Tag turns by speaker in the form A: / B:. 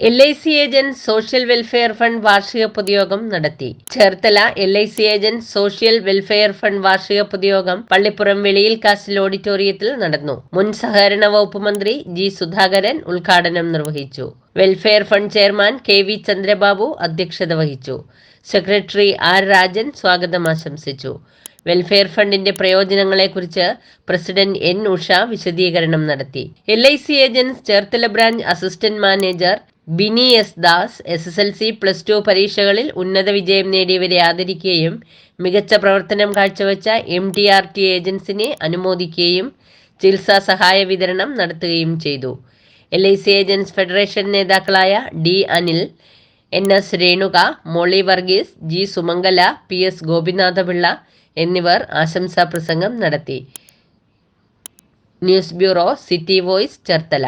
A: LIC agent social welfare fund വാർഷിക പൊതുയോഗം നടത്തി. Cherthala LIC agent social welfare fund വാർഷിക പൊതുയോഗം പള്ളിപ്പുറം വെളിയിൽ കാസിൽ ഓഡിറ്റോറിയത്തിൽ നടന്നു. മുൻ സഹകരണ വകുപ്പ് മന്ത്രി G. സുധാകരൻ ഉദ്ഘാടനം നിർവഹിച്ചു. Welfare fund chairman KV Chandrababu അധ്യക്ഷത വഹിച്ചു. Secretary R. രാജൻ സ്വാഗതം ആശംസിച്ചു. വെൽഫെയർ ഫണ്ടിന്റെ പ്രയോജനങ്ങളെക്കുറിച്ച് പ്രസിഡന്റ് N. ഉഷ വിശദീകരണം നടത്തി. LIC agents Cherthala branch assistant manager Bini S. Das SSLC +2 പരീക്ഷകളിൽ ഉന്നത വിജയം നേടിയവരെ ആദരിക്കുകയും മികച്ച പ്രവർത്തനം കാഴ്ചവെച്ച MTRT ഏജൻസിനെ അനുമോദിക്കുകയും ചികിത്സാ സഹായ വിതരണം നടത്തുകയും ചെയ്തു. LIC ഏജന്റ്സ് ഫെഡറേഷൻ നേതാക്കളായ D. അനിൽ, NS രേണുക, മോളി വർഗീസ്, G. സുമംഗല, PS ഗോപിനാഥപിള്ള എന്നിവർ ആശംസാ പ്രസംഗം നടത്തി. News bureau, city voice, Cherthala.